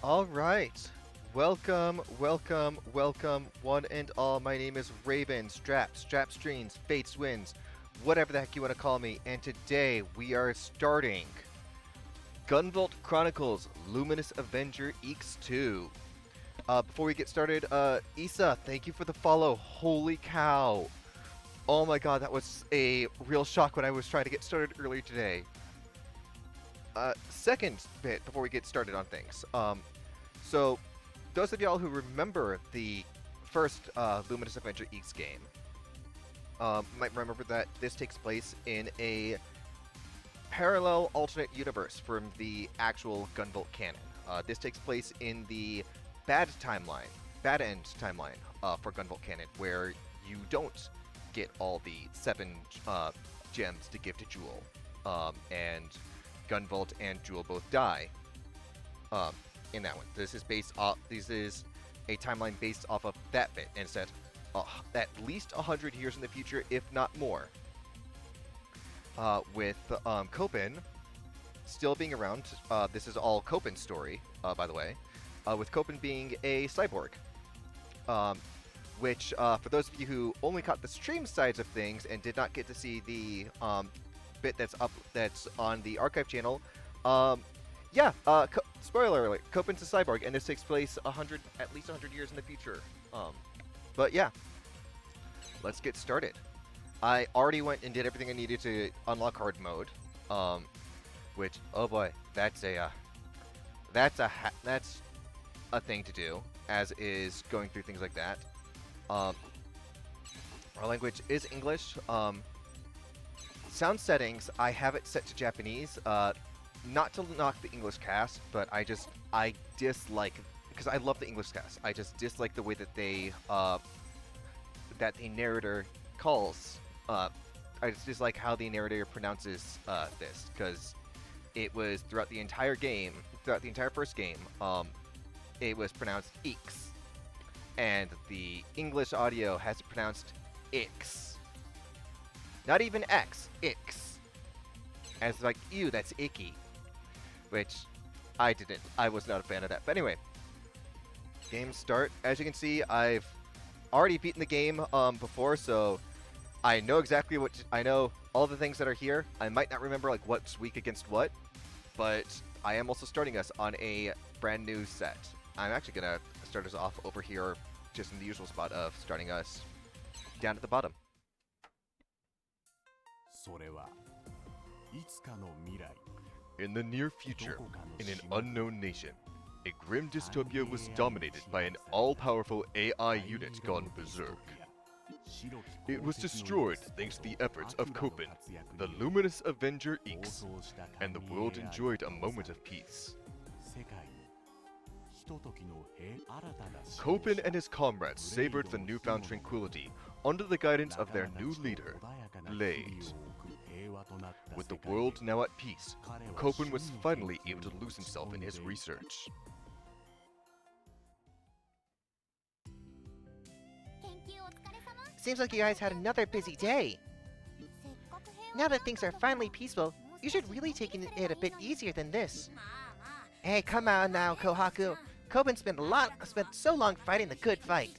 All right. Welcome, welcome, welcome, one and all. My name is Raven, Strap Streams, Fates Wins, whatever the heck you want to call me. And today we are starting Gunvolt Chronicles Luminous Avenger X2. Before we get started, Issa, thank you for the follow. Holy cow. Oh my god, that was a real shock when I was trying to get started earlier today. Second bit before we get started on things. So, those of y'all who remember the first Luminous Avenger X game might remember that this takes place in a parallel alternate universe from the actual Gunvolt canon. This takes place in the bad end timeline for Gunvolt canon, where you don't get all the 7 gems to give to Jewel, and Gunvolt and Jewel both die. In that one, this is a timeline based off of that bit, and set at least 100 years in the future, if not more. With Copen still being around, this is all Copen's story, by the way. With Copen being a cyborg, which for those of you who only caught the stream sides of things and did not get to see the bit that's on the archive channel. Spoiler alert, Copen's a cyborg, and this takes place at least 100 years in the future. But yeah, let's get started. I already went and did everything I needed to unlock hard mode, which, oh boy, that's a thing to do, as is going through things like that. Our language is English. Sound settings, I have it set to Japanese. Not to knock the English cast, but I dislike, because I love the English cast, I just dislike the way that the narrator calls. I just dislike how the narrator pronounces this, because it was throughout the entire first game, it was pronounced Ix, and the English audio has it pronounced Ix. Not even X, Ix. As like, ew, that's icky. Which, I was not a fan of that. But anyway, game start. As you can see, I've already beaten the game before, so I know exactly I know all the things that are here. I might not remember like what's weak against what, but I am also starting us on a brand new set. I'm actually gonna start us off over here, just in the usual spot of starting us down at the bottom. In the near future, in an unknown nation, a grim dystopia was dominated by an all-powerful AI unit gone berserk. It was destroyed thanks to the efforts of Copen, the Luminous Avenger X, and the world enjoyed a moment of peace. Copen and his comrades savored the newfound tranquility under the guidance of their new leader, Blade. With the world now at peace, Copen was finally able to lose himself in his research. Seems like you guys had another busy day. Now that things are finally peaceful, you should really take it a bit easier than this. Hey, come on now, Kohaku. Copen spent so long fighting the good fight.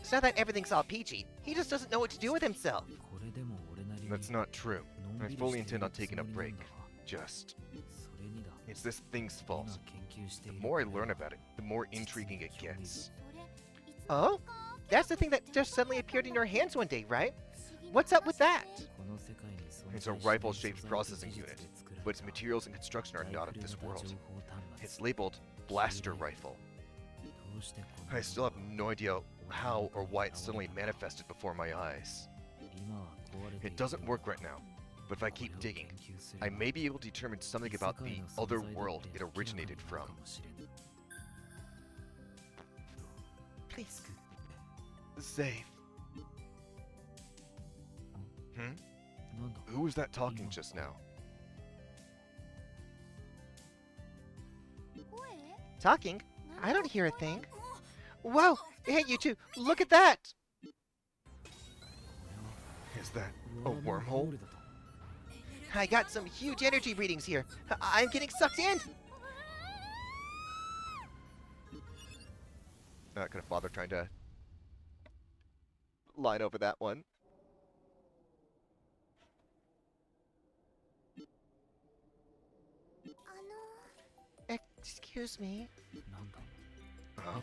So now that everything's all peachy, he just doesn't know what to do with himself. That's not true. I fully intend on taking a break. It's this thing's fault. The more I learn about it, the more intriguing it gets. Oh? That's the thing that just suddenly appeared in your hands one day, right? What's up with that? It's a rifle-shaped processing unit, but its materials and construction are not of this world. It's labeled Blaster Rifle. I still have no idea how or why it suddenly manifested before my eyes. It doesn't work right now, but if I keep digging, I may be able to determine something about the other world it originated from. Please. Save. Who was that talking just now? Talking? I don't hear a thing. Whoa! Hey, you two! Look at that! Is that a wormhole? I got some huge energy readings here. I'm getting sucked in! not gonna bother trying to line over that one. Excuse me. Huh?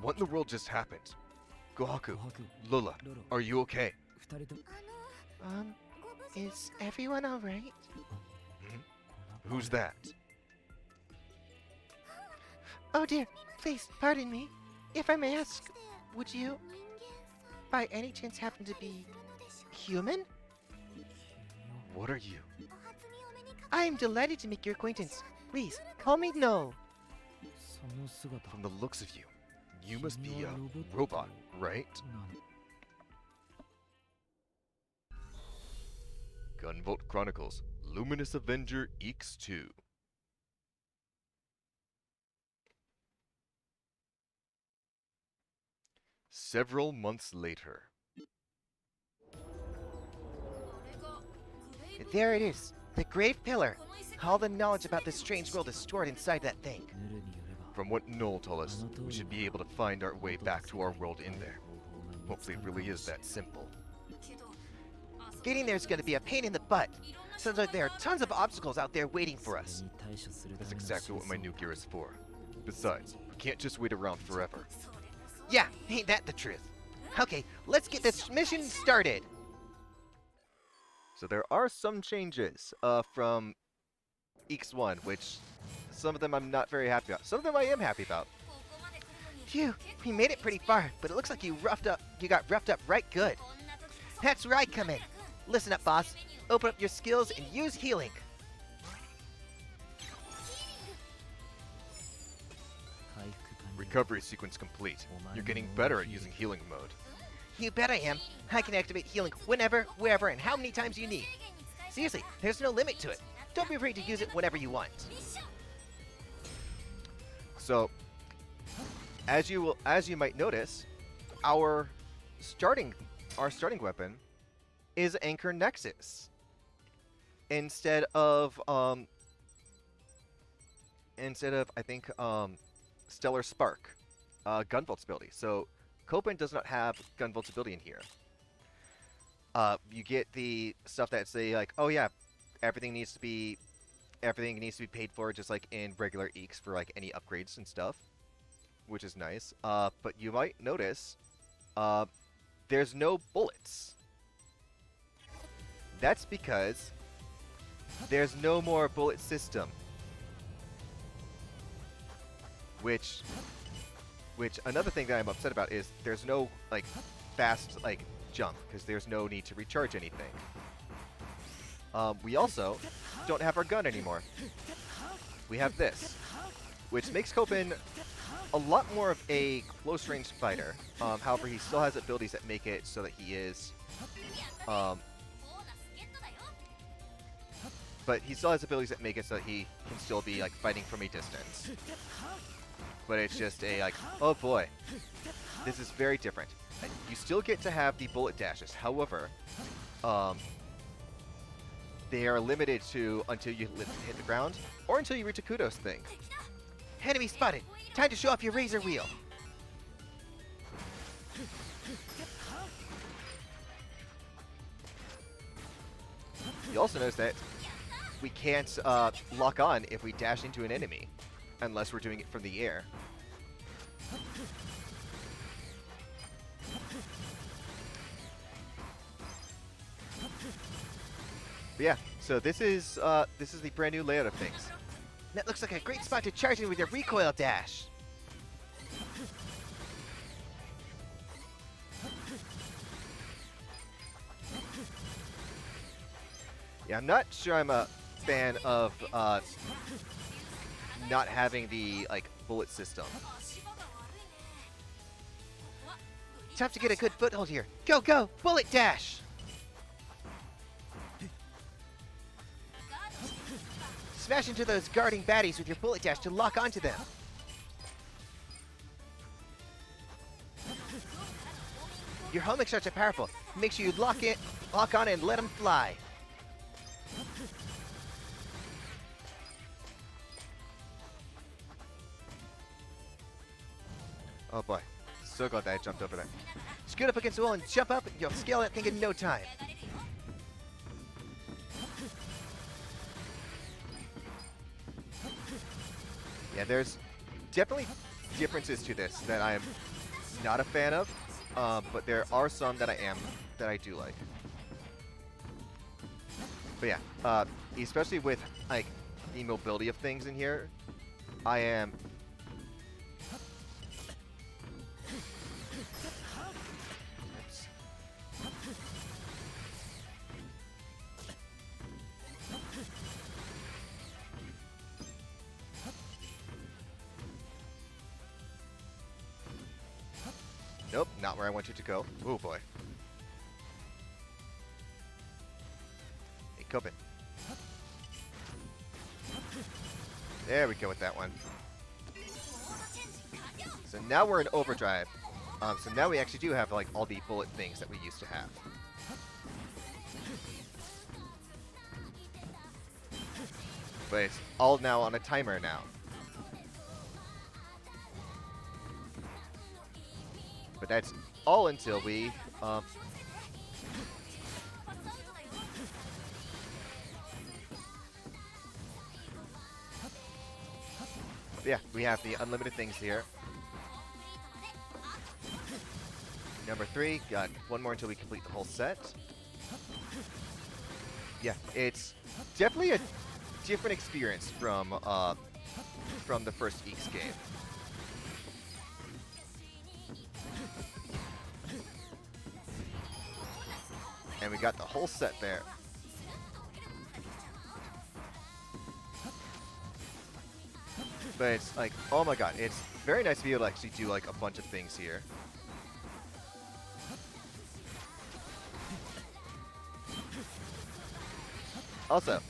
What in the world just happened? Kohaku, Lola, are you okay? Is everyone alright? Who's that? Oh dear, please, pardon me. If I may ask, would you, by any chance, happen to be human? What are you? I am delighted to make your acquaintance. Please, call me Null. From the looks of you, you must be a robot, right? Gunvolt Chronicles, Luminous Avenger X2. Several months later. There it is, the Grave Pillar. All the knowledge about this strange world is stored inside that thing. From what Null told us, we should be able to find our way back to our world in there. Hopefully it really is that simple. Getting there is going to be a pain in the butt. Sounds like there are tons of obstacles out there waiting for us. That's exactly what my new gear is for. Besides, we can't just wait around forever. Yeah, ain't that the truth? Okay, let's get this mission started. So there are some changes from X1, which some of them I'm not very happy about. Some of them I am happy about. Phew, we made it pretty far, but it looks like you got roughed up right good. That's where I come in. Listen up, boss. Open up your skills and use healing. Recovery sequence complete. You're getting better at using healing mode. You bet I am. I can activate healing whenever, wherever, and how many times you need. Seriously, there's no limit to it. Don't be afraid to use it whenever you want. So, as you might notice, our starting weapon is Anchor Nexus instead of I think Stellar Spark, Gunvolt's ability. So Copen does not have Gunvolt's ability in here. You get the stuff that say like, oh yeah, everything needs to be paid for, just like in regular Eeks for like any upgrades and stuff, which is nice. But you might notice there's no bullets. That's because there's no more bullet system. Which another thing that I'm upset about is there's no like fast like jump because there's no need to recharge anything. We also don't have our gun anymore. We have this, which makes Copen a lot more of a close range fighter. However, he still has abilities that make it so that he is but he still has abilities that make it so that he can still be like fighting from a distance. But it's just a like, oh boy, this is very different. You still get to have the bullet dashes. However, they are limited to until you hit the ground or until you reach a kudos thing. Enemy spotted. Time to show off your razor wheel. You also notice that we can't lock on if we dash into an enemy, unless we're doing it from the air. But yeah, so this is the brand new layout of things. That looks like a great spot to charge in with your recoil dash. Yeah, I'm not sure I'm a fan of not having the like bullet system. Tough to get a good foothold here. Go, go! Bullet dash! Smash into those guarding baddies with your bullet dash to lock onto them. Your homing shots are powerful. Make sure you lock on and let them fly. Oh boy. so glad that I jumped over that. Scoot up against the wall and jump up, and you'll scale that thing in no time. Yeah, there's definitely differences to this that I am not a fan of, but there are some that I do like. But yeah, especially with like the mobility of things in here, I am. Oops. Nope, not where I want you to go. Oh boy. Hey, Copen. There we go with that one. So now we're in overdrive. So now we actually do have like all the bullet things that we used to have. But it's all now on a timer now. But that's all until we yeah, we have the unlimited things here. Number 3, got one more until we complete the whole set. Yeah, it's definitely a different experience from the first Eeks game. And we got the whole set there. But it's like, oh my god, it's very nice to be able to actually do like a bunch of things here. Also,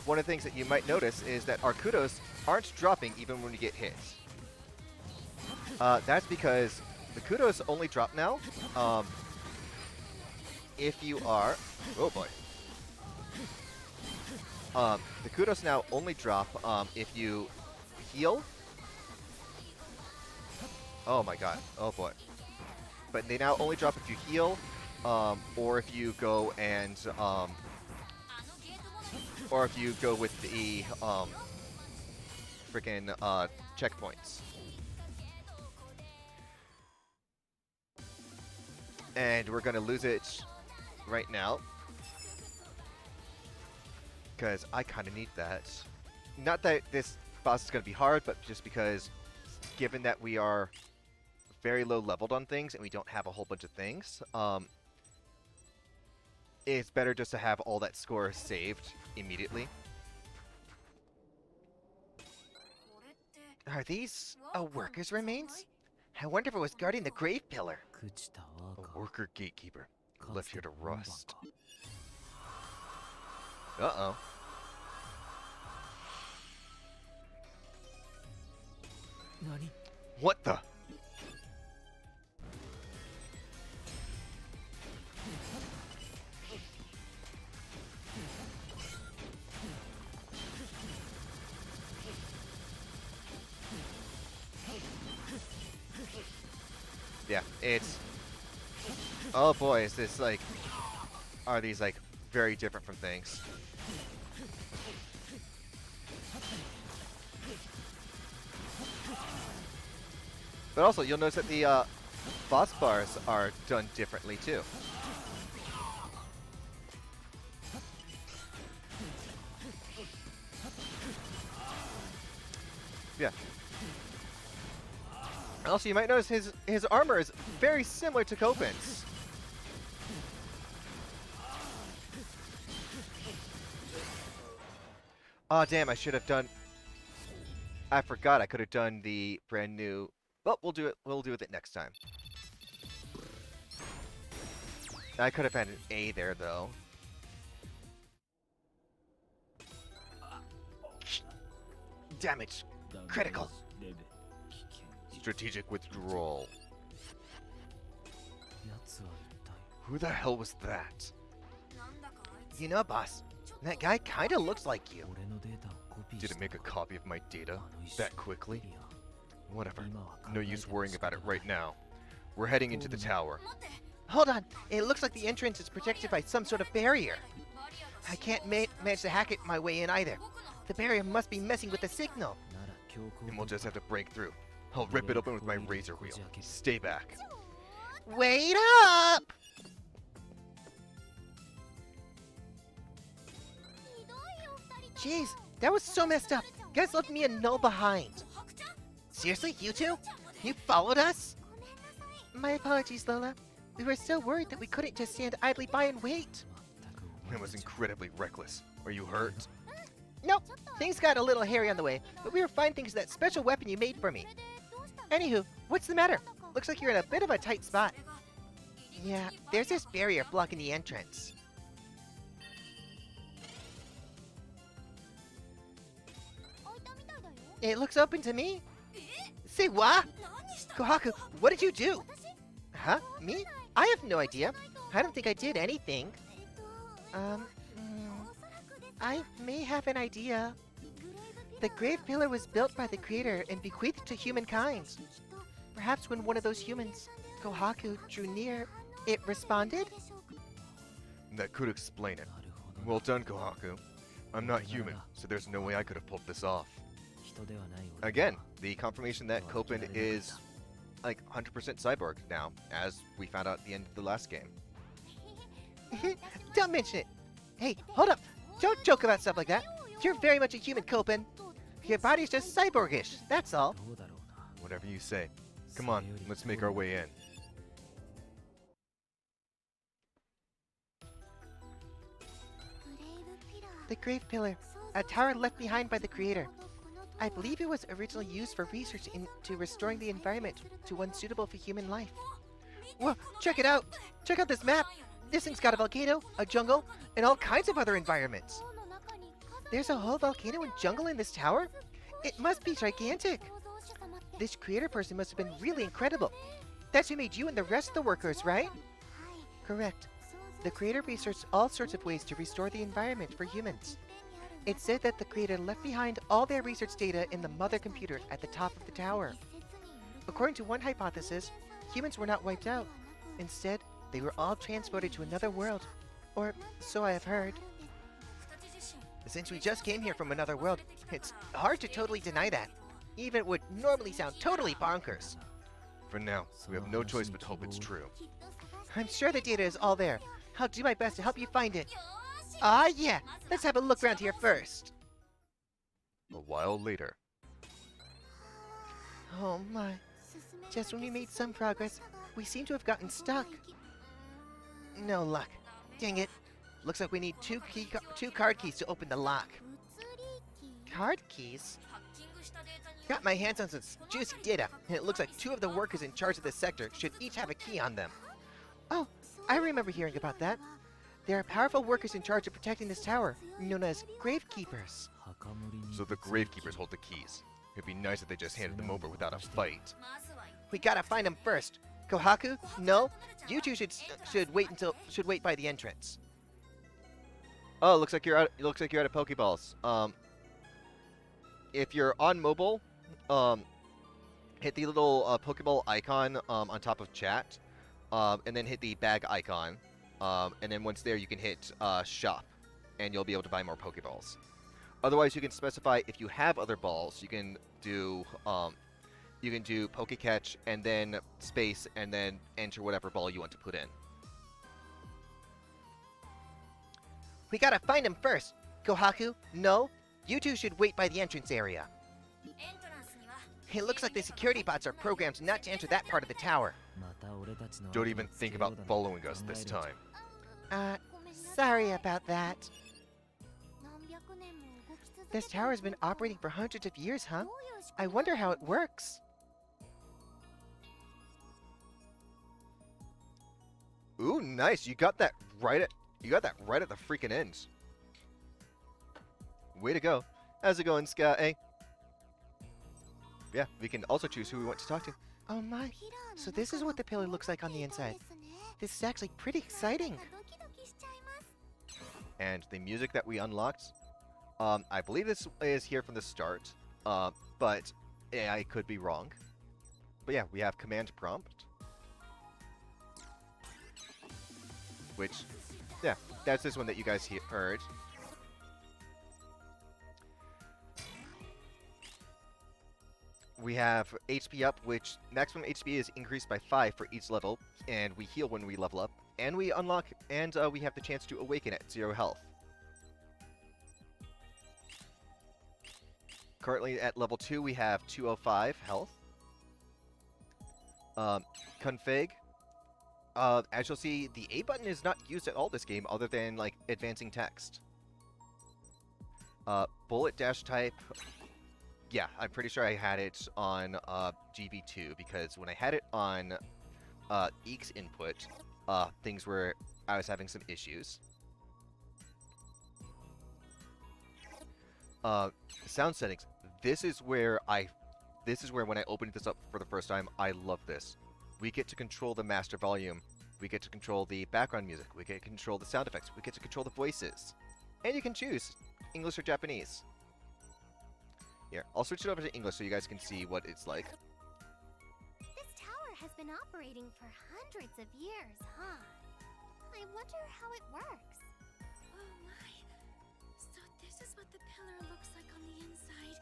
one of the things that you might notice is that our kudos aren't dropping even when we get hit. That's because the kudos only drop now if you are... Oh boy. The kudos now only drop if you heal. Oh my god. Oh boy. But they now only drop if you heal, or if you go and... or if you go with the freaking checkpoints. And we're gonna lose it right now, because I kind of need that. Not that this boss is gonna be hard, but just because, given that we are very low leveled on things and we don't have a whole bunch of things, it's better just to have all that score saved immediately. Are these a worker's remains? I wonder if it was guarding the grave pillar. A worker gatekeeper left here to rust. Uh-oh. What the? Yeah, it's... Oh boy, is this like... Are these like very different from things? But also, you'll notice that the boss bars are done differently too. Yeah. Also, you might notice his armor is very similar to Copen's. Oh damn! I should have done. I forgot. I could have done the brand new. Well, we'll do it. We'll do it next time. I could have had an A there though. Damage. Critical. Strategic withdrawal. Who the hell was that? You know, boss, that guy kinda looks like you. Did it make a copy of my data that quickly? Whatever. No use worrying about it right now. We're heading into the tower. Hold on! It looks like the entrance is protected by some sort of barrier. I can't manage to hack it my way in either. The barrier must be messing with the signal. And we'll just have to break through. I'll rip it open with my razor wheel. Stay back. Wait up! Jeez, that was so messed up. You guys left me and Null behind. Seriously, you two? You followed us? My apologies, Lola. We were so worried that we couldn't just stand idly by and wait. That was incredibly reckless. Are you hurt? Nope, things got a little hairy on the way, but we were fine thanks to that special weapon you made for me. Anywho, what's the matter? Looks like you're in a bit of a tight spot. Yeah, there's this barrier blocking the entrance. It looks open to me. Say what? Kohaku, what did you do? Huh? Me? I have no idea. I don't think I did anything. I may have an idea. The Grave Pillar was built by the Creator and bequeathed to humankind. Perhaps when one of those humans, Kohaku, drew near, it responded? That could explain it. Well done, Kohaku. I'm not human, so there's no way I could have pulled this off. Again, the confirmation that Copen is like 100% cyborg now, as we found out at the end of the last game. Don't mention it. Hey, hold up. Don't joke about stuff like that. You're very much a human, Copen. Your body's just cyborgish, that's all. Whatever you say. Come on, let's make our way in. The Grave Pillar, a tower left behind by the Creator. I believe it was originally used for research into restoring the environment to one suitable for human life. Whoa, check it out! Check out this map! This thing's got a volcano, a jungle, and all kinds of other environments. There's a whole volcano and jungle in this tower? It must be gigantic! This creator person must have been really incredible. That's who made you and the rest of the workers, right? Correct. The creator researched all sorts of ways to restore the environment for humans. It's said that the creator left behind all their research data in the mother computer at the top of the tower. According to one hypothesis, humans were not wiped out. Instead, they were all transported to another world. Or so I have heard. Since we just came here from another world, it's hard to totally deny that. Even it would normally sound totally bonkers. For now, we have no choice but to hope it's true. I'm sure the data is all there. I'll do my best to help you find it. Ah, yeah. Let's have a look around here first. A while later. Oh my. Just when we made some progress, we seem to have gotten stuck. No luck. Dang it. Looks like we need two card keys to open the lock. Card keys? Got my hands on some juicy data, and it looks like two of the workers in charge of this sector should each have a key on them. Oh, I remember hearing about that. There are powerful workers in charge of protecting this tower, known as Gravekeepers. So the Gravekeepers hold the keys. It'd be nice if they just handed them over without a fight. We gotta find them first. Kohaku, no, you two should wait by the entrance. Oh, looks like you're out. It looks like you're out of Pokeballs. If you're on mobile, hit the little Pokeball icon on top of chat, and then hit the bag icon. And then once there, you can hit shop, and you'll be able to buy more Pokeballs. Otherwise, you can specify if you have other balls. You can do Pokecatch and then space and then enter whatever ball you want to put in. We gotta find him first. Kohaku, no, you two should wait by the entrance area. It looks like the security bots are programmed not to enter that part of the tower. Don't even think about following us this time. Sorry about that. This tower has been operating for hundreds of years, huh? I wonder how it works. Ooh, nice! You got that right at the freaking end. Way to go! How's it going, Ska? Eh? Yeah, we can also choose who we want to talk to. Oh my! So this is what the pillar looks like on the inside. This is actually pretty exciting. And the music that we unlocked, I believe this is here from the start, but I could be wrong. But yeah, we have command prompt. Which, yeah, that's this one that you guys heard. We have HP up, which maximum HP is increased by 5 for each level, and we heal when we level up, and we unlock, and we have the chance to awaken at 0 health. Currently at level 2, we have 205 health. Config. As you'll see, the A button is not used at all this game, other than like advancing text. Bullet dash type. Yeah, I'm pretty sure I had it on GB2 because when I had it on Eek's input, I was having some issues. Sound settings. This is where when I opened this up for the first time, I love this. We get to control the master volume. We get to control the background music. We get to control the sound effects. We get to control the voices. And you can choose English or Japanese. Here, I'll switch it over to English so you guys can see what it's like. This tower has been operating for hundreds of years, huh? I wonder how it works. Oh my. So this is what the pillar looks like on the inside.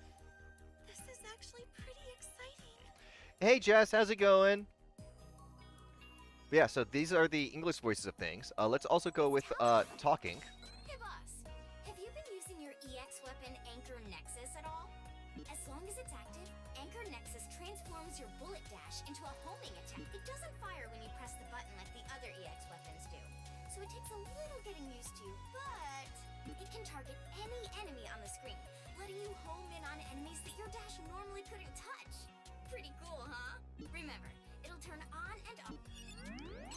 This is actually pretty exciting. Hey Jess, how's it going? But yeah, so these are the English voices of things. Let's also go with talking. Hey boss, have you been using your EX weapon Anchor Nexus at all? As long as it's active, Anchor Nexus transforms your bullet dash into a homing attack. It doesn't fire when you press the button like the other EX weapons do, so it takes a little getting used to, but it can target any enemy on the screen, letting you home in on enemies that your dash normally couldn't touch. Pretty cool, huh? Remember, it'll turn on and off.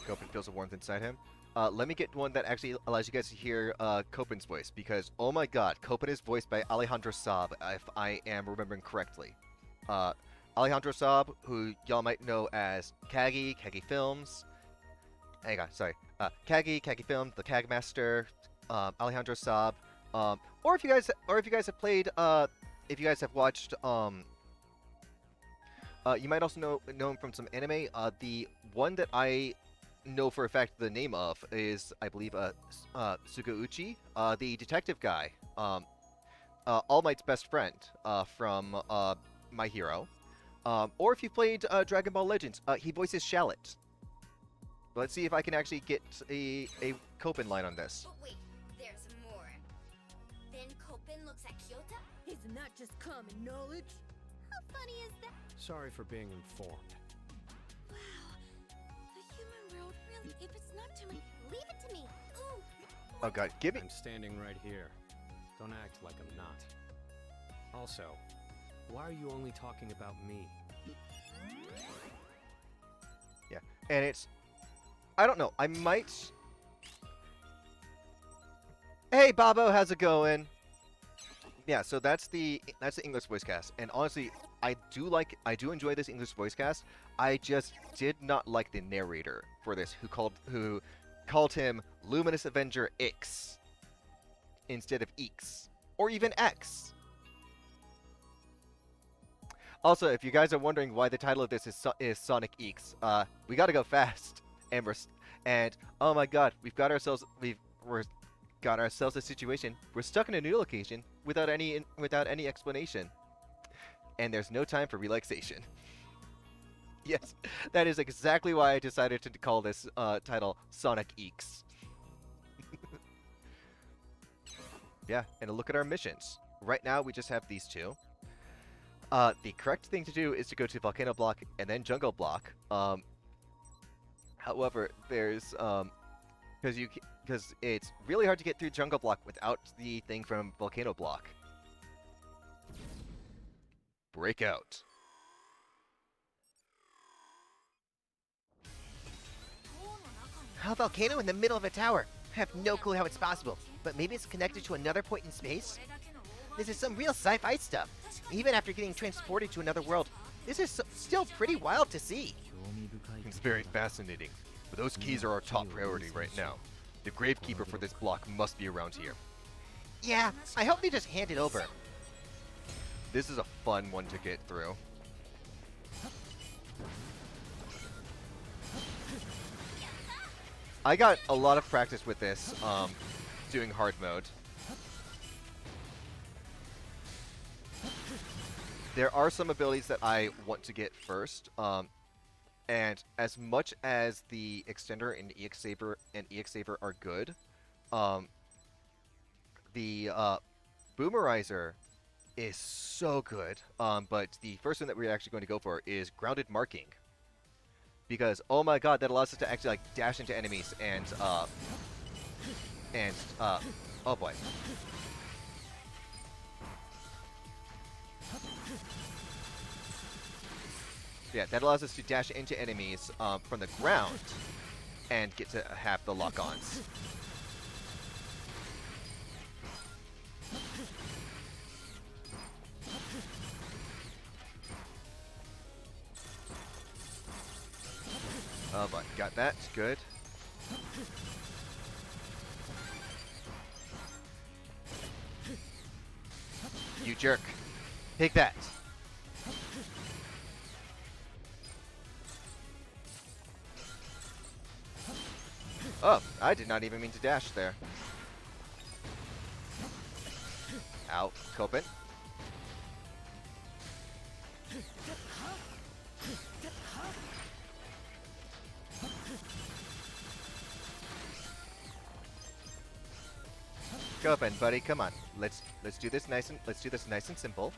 Copen feels a warmth inside him. Let me get one that actually allows you guys to hear Copen's voice, because, oh my god, Copen is voiced by Alejandro Saab, if I am remembering correctly. Alejandro Saab, who y'all might know as Kagi Films. Hang on, sorry. Kagi Film, the Kag Master, Alejandro Saab. Or if you guys have played, if you guys have watched, you might also know him from some anime. The one that I know for a fact the name of is, I believe, Sugauchi, the detective guy, All Might's best friend from My Hero. Or if you played Dragon Ball Legends, he voices Shallot. Let's see if I can actually get a Copen line on this. But wait, there's more. Then Copen looks at Kyoto? Isn't that just common knowledge? How funny is that? Sorry for being informed. Wow. The human world really, if it's not too much. Leave it to me. Ooh. Oh god, give me. I'm standing right here. Don't act like I'm not. Also, why are you only talking about me? Yeah, and it's, I don't know, I might. Hey Babo, how's it going? Yeah, so that's the English voice cast, and honestly, I do enjoy this English voice cast. I just did not like the narrator for this, who called him Luminous Avenger X instead of Eeks, or even X. Also, if you guys are wondering why the title of this is Sonic Eeks, we gotta go fast, and oh my god, we've got ourselves a situation. We're stuck in a new location without any explanation, and there's no time for relaxation. Yes, that is exactly why I decided to call this title Sonic Eeks. Yeah, and a look at our missions. Right now, we just have these two. The correct thing to do is to go to Volcano Block and then Jungle Block. However, there's because it's really hard to get through Jungle Block without the thing from Volcano Block. Breakout. A volcano in the middle of a tower. I have no clue how it's possible, but maybe it's connected to another point in space? This is some real sci-fi stuff. Even after getting transported to another world, this is still pretty wild to see. It's very fascinating, but those keys are our top priority right now. The Gravekeeper for this block must be around here. Yeah, I hope they just hand it over. This is a fun one to get through. I got a lot of practice with this, doing hard mode. There are some abilities that I want to get first, and as much as the Extender and EX Saber are good, the Boomerizer is so good. But the first one that we're actually going to go for is Grounded Marking. Because, oh my god, that allows us to actually, like, dash into enemies and, oh boy. Yeah, that allows us to dash into enemies from the ground and get to have the lock-ons. Oh, but got that. Good. You jerk. Take that. Oh, I did not even mean to dash there. Ow, Copen. Copen, buddy, come on. Let's do this nice and simple.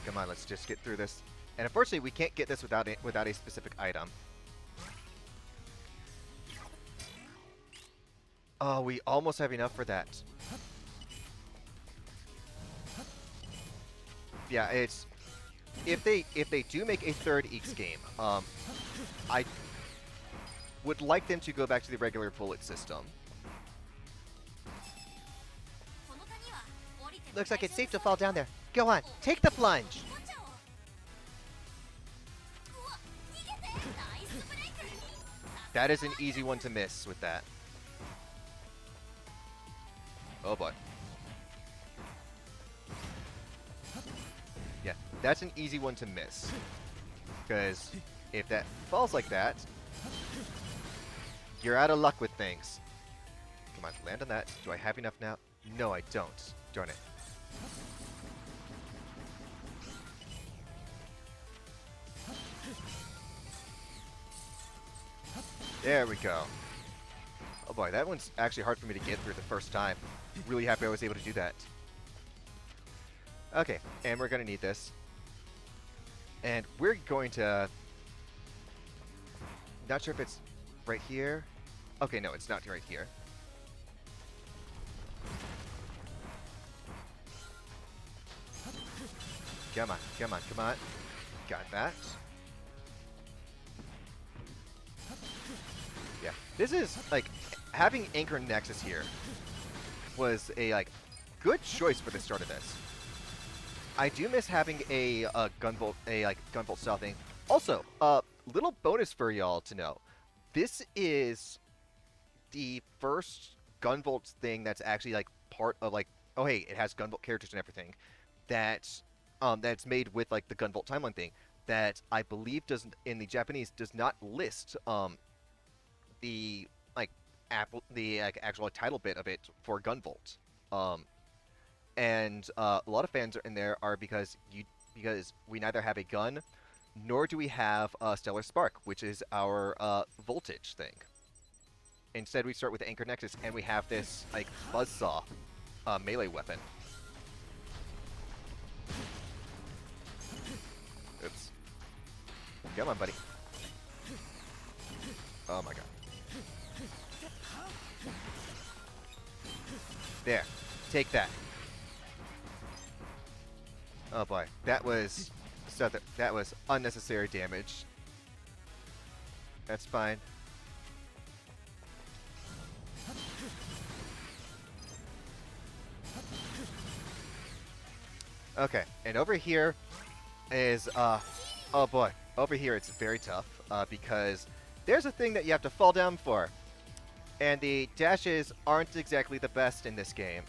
Come on, let's just get through this. And unfortunately, we can't get this without a specific item. Oh, we almost have enough for that. Yeah, it's if they do make a third EX game, I would like them to go back to the regular bullet system. Looks like it's safe to fall down there. Go on, take the plunge. That is an easy one to miss with that. Oh boy. Yeah, that's an easy one to miss. Because if that falls like that, you're out of luck with things. Come on, land on that. Do I have enough now? No, I don't. Darn it. There we go. Oh boy, that one's actually hard for me to get through the first time. Really happy I was able to do that. Okay, and we're going to need this. And we're going to... Not sure if it's right here. Okay, no, it's not right here. Come on, come on, come on. Got that. Yeah, this is, like, having Anchor Nexus here was a, like, good choice for the start of this. I do miss having a Gunvolt style thing. Also, little bonus for y'all to know. This is the first Gunvolt thing that's actually, like, part of, like, oh hey, it has Gunvolt characters and everything. That's made with, like, the Gunvolt timeline thing. That I believe doesn't, in the Japanese, does not list, the actual title bit of it for Gunvolt. And a lot of fans are in there are because we neither have a gun, nor do we have a Stellar Spark, which is our voltage thing. Instead, we start with the Anchor Nexus, and we have this like buzzsaw melee weapon. Oops. Come on, buddy. Oh my god. There. Take that. Oh boy. That was unnecessary damage. That's fine. Okay, and over here is oh boy. Over here it's very tough because there's a thing that you have to fall down for. And the dashes aren't exactly the best in this game.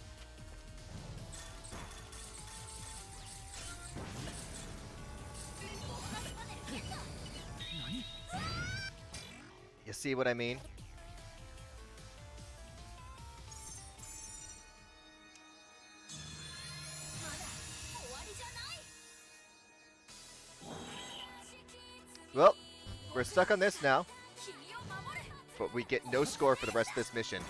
You see what I mean? Well, we're stuck on this now, but we get no score for the rest of this mission.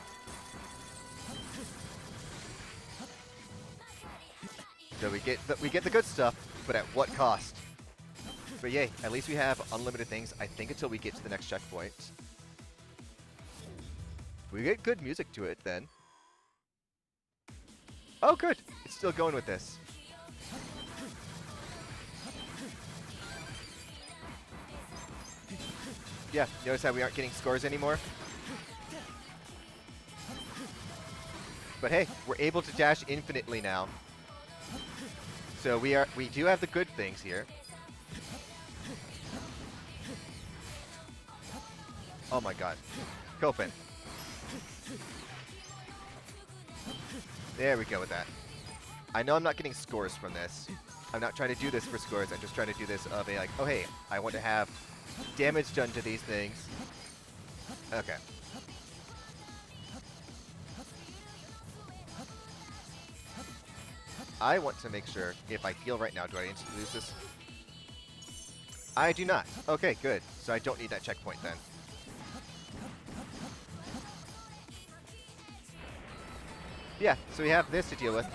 So we get the good stuff, but at what cost? But yay, at least we have unlimited things, I think, until we get to the next checkpoint. We get good music to it then. Oh good, it's still going with this. Yeah, notice how we aren't getting scores anymore? But hey, we're able to dash infinitely now. So we do have the good things here. Oh my god. Copen. There we go with that. I know I'm not getting scores from this. I'm not trying to do this for scores, I'm just trying to do this of a like, oh hey, I want to have damage done to these things. Okay. I want to make sure if I heal right now, do I instantly lose this? I do not. Okay, good. So I don't need that checkpoint then. Yeah, so we have this to deal with.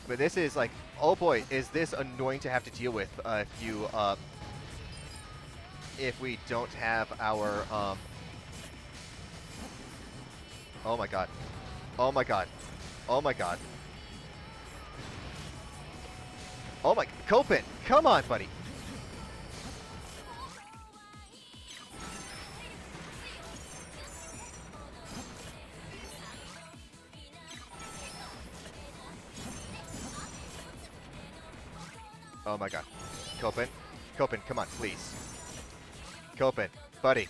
But this is like, oh boy, is this annoying to have to deal with if we don't have our, oh my god. Oh my god. Oh my god. Oh my, Copen, come on, buddy. Oh my god. Copen, Copen, come on, please. Copen, buddy.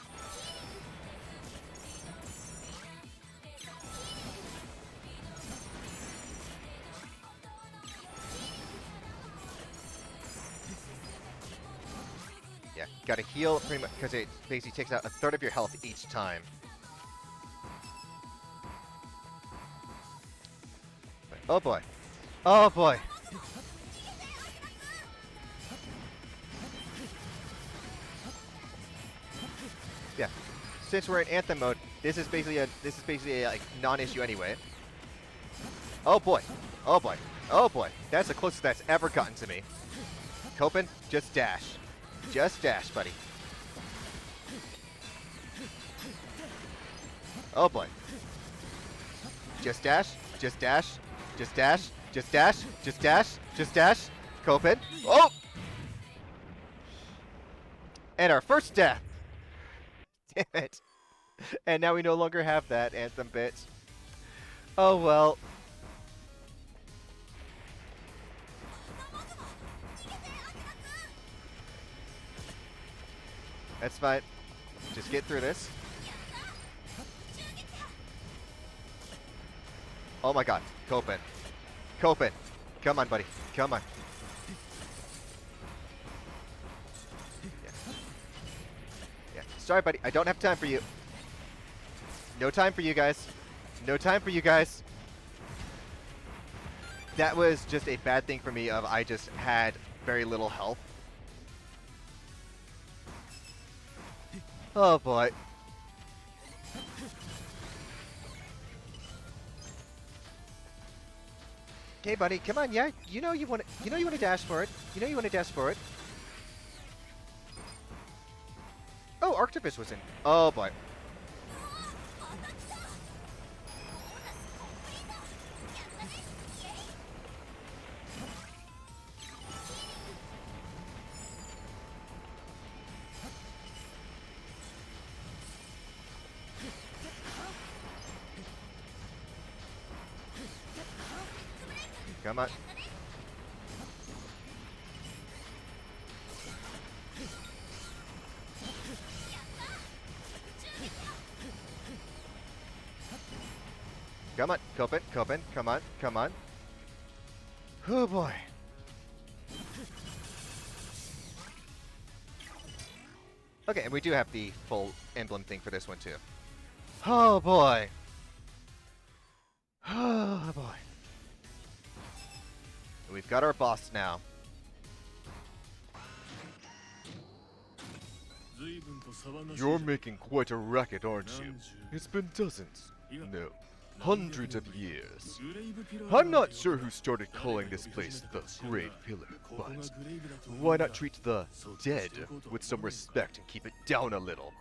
Yeah, gotta heal pretty much because it basically takes out a third of your health each time. Oh boy. Oh boy. Yeah. Since we're in Anthem mode, this is basically a like non-issue anyway. Oh boy. Oh boy. Oh boy. That's the closest that's ever gotten to me. Copen, just dash. Just dash, buddy. Oh boy. Just dash. Just dash. Just dash. Just dash. Just dash. Just dash. Copen. Oh! And our first death. Damn it. And now we no longer have that Anthem bit. Oh well. That's fine. Just get through this. Oh my god. Copen. Copen. Come on, buddy. Come on. Yeah. Yeah. Sorry, buddy. I don't have time for you. No time for you guys. No time for you guys. That was just a bad thing for me of I just had very little health. Oh boy. Okay, buddy, come on, yeah. You know you want to dash for it. You know you want to dash for it. Oh, Arctopus was in. Oh boy. Come on. Come on, Copen, Copen, come on, come on. Oh boy. Okay, and we do have the full emblem thing for this one too. Oh boy. Oh boy. We've got our boss now. You're making quite a racket, aren't you? It's been dozens, no, hundreds of years. I'm not sure who started calling this place the Great Pillar, but why not treat the dead with some respect and keep it down a little?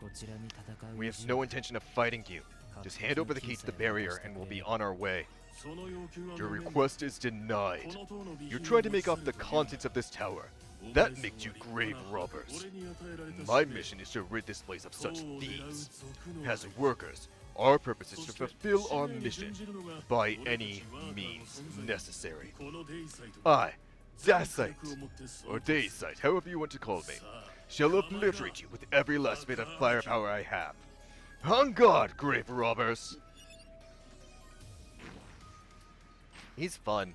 We have no intention of fighting you. Just hand over the key to the barrier and we'll be on our way. Your request is denied. You're trying to make off the contents of this tower. That makes you grave robbers. My mission is to rid this place of such thieves. As workers, our purpose is to fulfill our mission by any means necessary. I, Dacite, or Daysite, however you want to call me, shall obliterate you with every last bit of firepower I have. On guard, grave robbers! He's fun.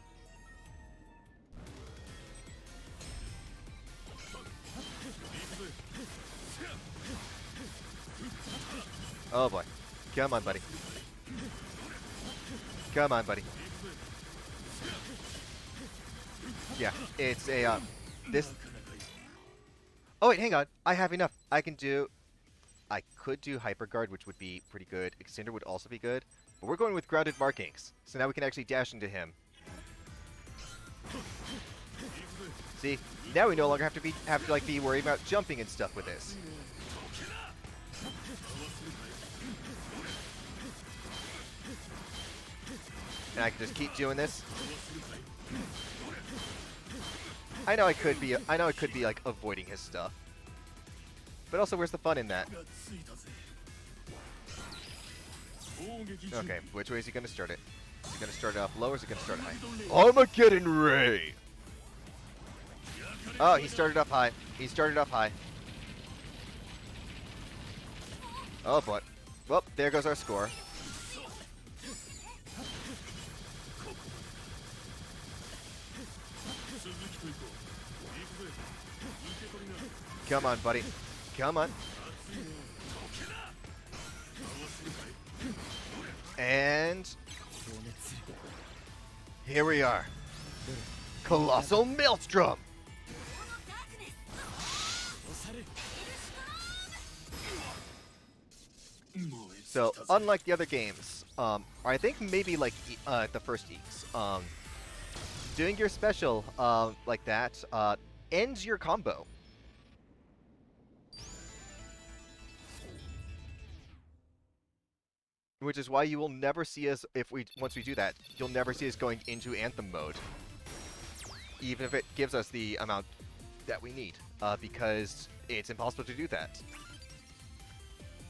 Oh boy. Come on, buddy. Come on, buddy. Yeah, it's a, this... Oh wait, hang on. I have enough. I could do Hyper Guard, which would be pretty good. Extender would also be good. But we're going with Grounded Markings. So now we can actually dash into him. See? Now we no longer have to be worried about jumping and stuff with this. And I can just keep doing this. I know it could be like avoiding his stuff. But also, where's the fun in that? Okay, which way is he gonna start it? Is he gonna start it off low or is he gonna start high? Armageddon Ray! Oh, he started up high. He started up high. Oh boy. Well, there goes our score. Come on, buddy. Come on. And here we are. Colossal Maelstrom. So, unlike the other games, I think maybe like the first Eeks, doing your special like that ends your combo. Which is why you will never see us, once we do that, you'll never see us going into Anthem mode. Even if it gives us the amount that we need, because it's impossible to do that.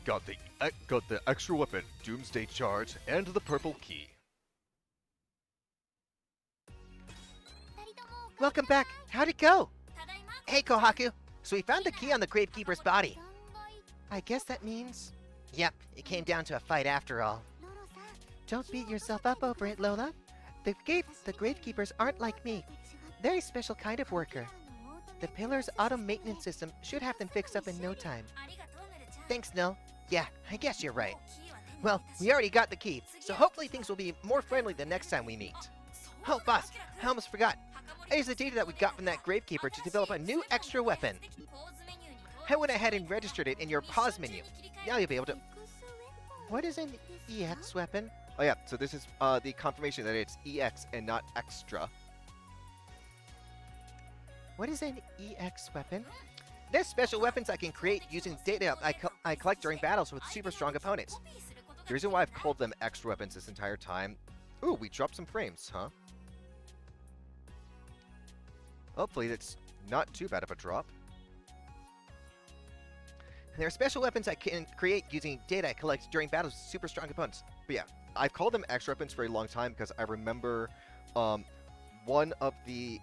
Got the extra weapon, Doomsday Charge, and the purple key. Welcome back. How'd it go? Hey, Kohaku. So we found the key on the Gravekeeper's body. I guess that means... Yep, it came down to a fight after all. Don't beat yourself up over it, Lola. The Gravekeepers aren't like me. They're a special kind of worker. The Pillar's auto-maintenance system should have them fixed up in no time. Thanks, Null. Yeah, I guess you're right. Well, we already got the key, so hopefully things will be more friendly the next time we meet. Oh, boss, I almost forgot. I used the data that we got from that Gravekeeper to develop a new extra weapon. I went ahead and registered it in your pause menu. Now you'll be able to... What is an EX weapon? Oh yeah, so this is the confirmation that it's EX and not extra. What is an EX weapon? They're special weapons I can create using data I collect during battles with super strong opponents. The reason why I've called them extra weapons this entire time... Ooh, we dropped some frames, huh? Hopefully it's not too bad of a drop. They're special weapons I can create using data I collect during battles with super strong opponents. But yeah, I've called them extra weapons for a long time because I remember one of the...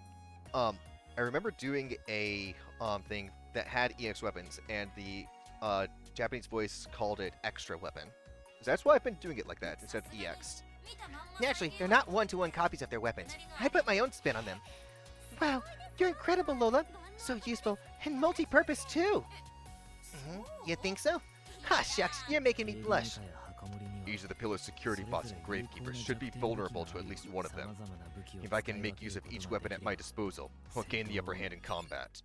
I remember doing a thing that had EX weapons, and the Japanese voice called it extra weapon. So that's why I've been doing it like that instead of EX. Naturally, they're not one-to-one copies of their weapons. I put my own spin on them. Wow, you're incredible, Lola. So useful and multi-purpose too. You think so? Ha, shucks, you're making me blush. Each of the pillar's security bots and Gravekeepers should be vulnerable to at least one of them. If I can make use of each weapon at my disposal, I'll gain the upper hand in combat.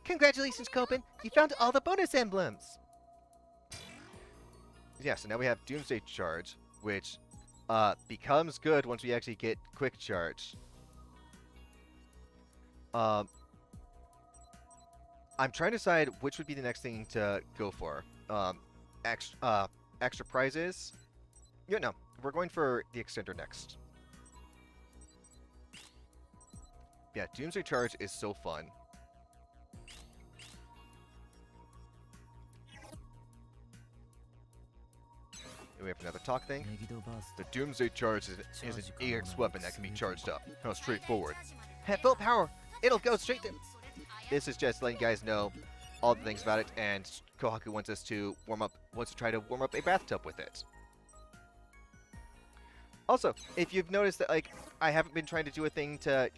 Congratulations, Copen! You found all the bonus emblems! Yeah, so now we have Doomsday Charge, which becomes good once we actually get Quick Charge. I'm trying to decide which would be the next thing to go for. Extra prizes? Yeah, no, we're going for the Extender next. Yeah, Doomsday Charge is so fun. And we have another talk thing. The Doomsday Charge is an EX weapon that can be charged up. How straightforward. At full power, it'll go straight to... This is just letting you guys know all the things about it, and Kohaku wants us to try to warm up a bathtub with it. Also, if you've noticed that, like, I haven't been trying to do a thing to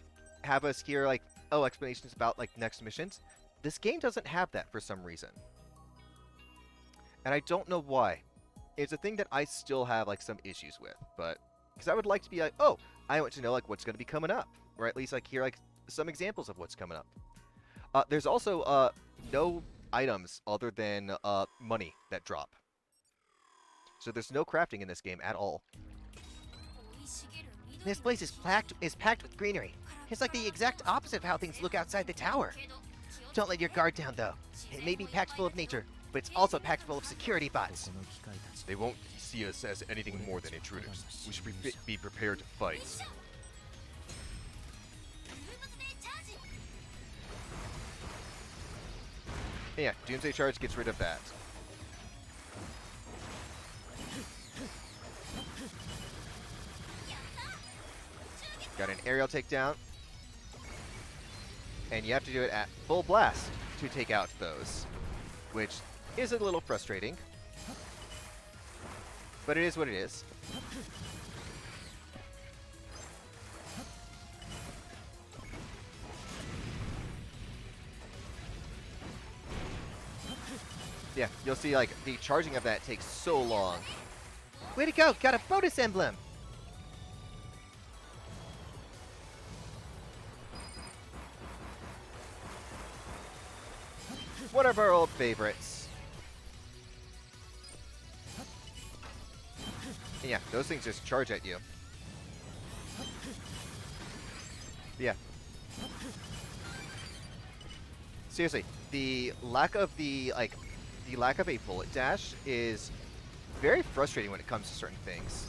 have us hear, like, explanations about, like, next missions, this game doesn't have that for some reason. And I don't know why. It's a thing that I still have, like, some issues with, but, because I would like to be like, oh, I want to know, like, what's going to be coming up, or at least, like, hear, like, some examples of what's coming up. There's also, no items other than, money that drop. So there's no crafting in this game at all. This place is packed with greenery. It's like the exact opposite of how things look outside the tower. Don't let your guard down, though. It may be packed full of nature, but it's also packed full of security bots. They won't see us as anything more than intruders. We should be prepared to fight. Yeah, Doomsday Charge gets rid of that. Got an aerial takedown. And you have to do it at full blast to take out those, which is a little frustrating. But it is what it is. Yeah, you'll see, like, the charging of that takes so long. Way to go! Got a bonus emblem! One of our old favorites. And yeah, those things just charge at you. Yeah. Seriously, the lack of a bullet dash is very frustrating when it comes to certain things.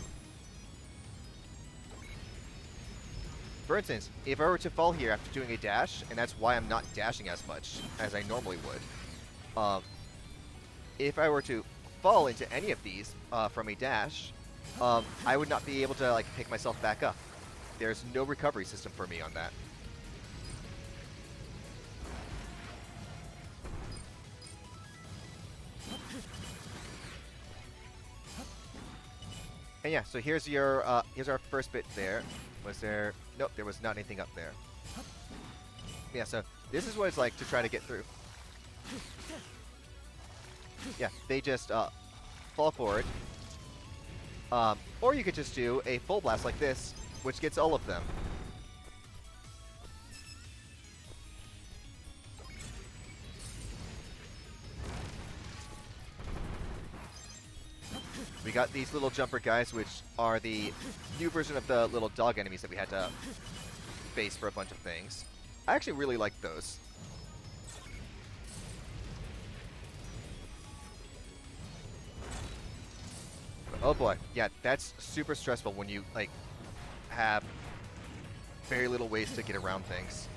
For instance, if I were to fall here after doing a dash, and that's why I'm not dashing as much as I normally would, if I were to fall into any of these from a dash, I would not be able to, like, pick myself back up. There's no recovery system for me on that. And yeah, so here's your here's our first bit there. Was there? Nope, there was not anything up there. Yeah, so this is what it's like to try to get through. Yeah, they just fall forward. Or you could just do a full blast like this, which gets all of them. We got these little jumper guys, which are the new version of the little dog enemies that we had to face for a bunch of things. I actually really like those. Oh boy, yeah, that's super stressful when you, like, have very little ways to get around things.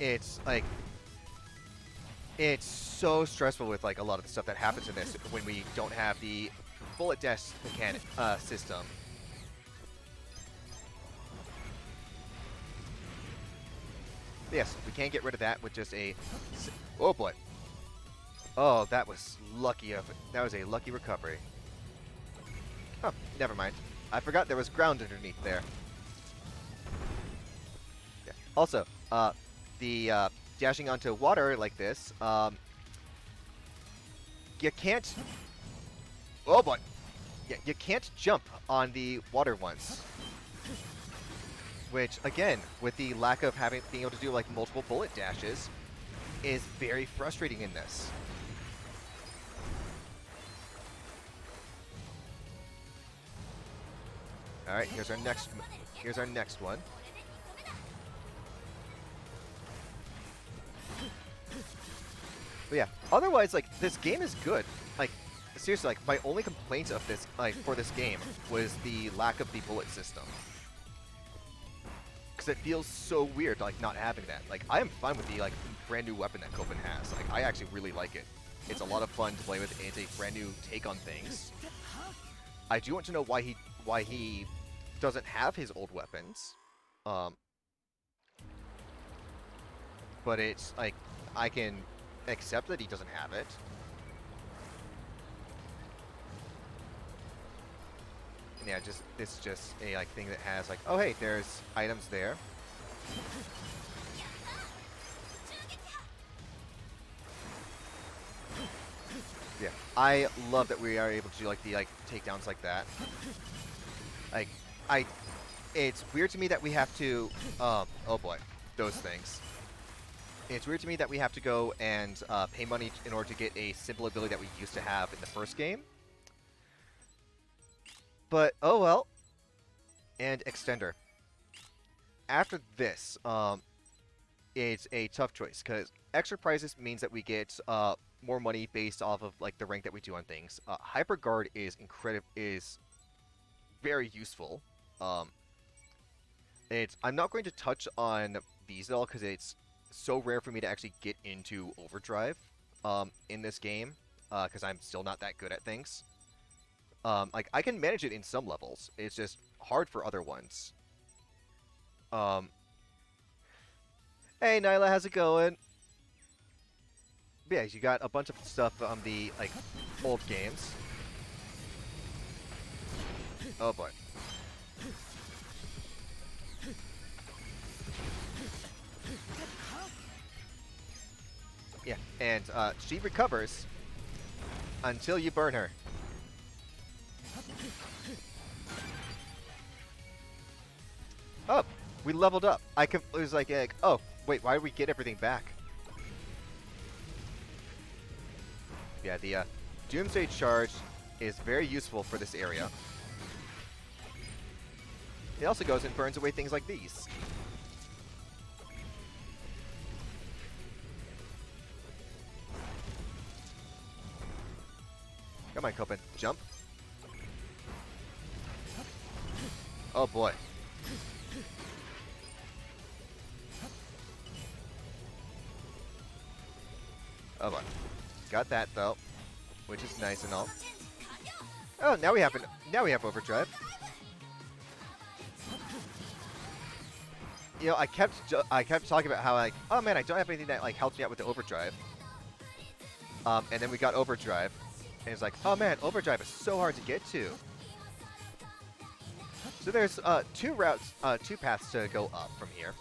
It's, like, it's so stressful with, like, a lot of the stuff that happens in this when we don't have the bullet dash mechanic system. Yes, we can get rid of that with just a... Oh boy. Oh, that was lucky of it. That was a lucky recovery. Oh, never mind. I forgot there was ground underneath there. Yeah. Also, the dashing onto water like this, you can't... Oh boy. Yeah, you can't jump on the water ones. Which, again, with the lack of being able to do like multiple bullet dashes, is very frustrating in this. All right, here's our next one. But yeah, otherwise, like, this game is good. Like, seriously, like, my only complaint of this, like, for this game was the lack of the bullet system. Because it feels so weird, like, not having that. Like, I am fine with the, like, brand new weapon that Copen has. Like, I actually really like it. It's a lot of fun to play with. It's a brand new take on things. I do want to know why he doesn't have his old weapons. But it's, like, I can accept that he doesn't have it. Yeah, it's just a like thing that has like, oh hey, there's items there. Yeah, I love that we are able to do like the takedowns like that. Like, it's weird to me that we have to, oh boy, those things. It's weird to me that we have to go and pay money in order to get a simple ability that we used to have in the first game. But, oh well. And Extender. After this, it's a tough choice, because extra prizes means that we get more money based off of like the rank that we do on things. Hyper Guard is very useful. I'm not going to touch on these at all, because it's so rare for me to actually get into Overdrive in this game, because I'm still not that good at things. Like, I can manage it in some levels. It's just hard for other ones. Hey, Nyla, how's it going? But yeah, you got a bunch of stuff on the, like, old games. Oh, boy. Yeah, and she recovers until you burn her. Oh, we leveled up. It was like, oh, wait, why did we get everything back? Yeah, the Doomsday Charge is very useful for this area. It also goes and burns away things like these. Come on, Copen. Jump. Oh, boy. Oh, boy. Got that, though, which is nice and all. Oh, now we have Overdrive. You know, I kept talking about how, like, oh man, I don't have anything that like helps me out with the Overdrive. And then we got Overdrive, and it's like, oh man, Overdrive is so hard to get to. So there's two paths to go up from here.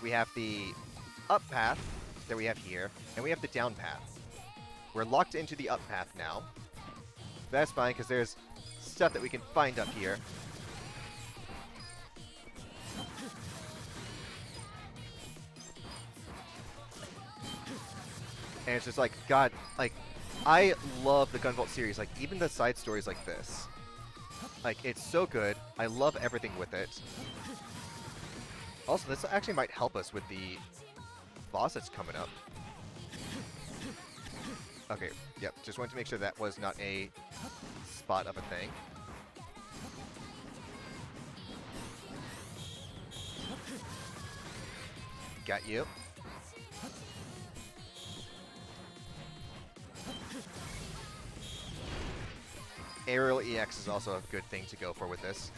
We have the up path that we have here, and we have the down path. We're locked into the up path now. That's fine, because there's stuff that we can find up here. And it's just like, God, like, I love the Gunvolt series. Like, even the side stories like this. Like, it's so good. I love everything with it. Also, this actually might help us with the boss that's coming up. Okay, yep, just wanted to make sure that was not a spot of a thing. Got you. Aerial EX is also a good thing to go for with this.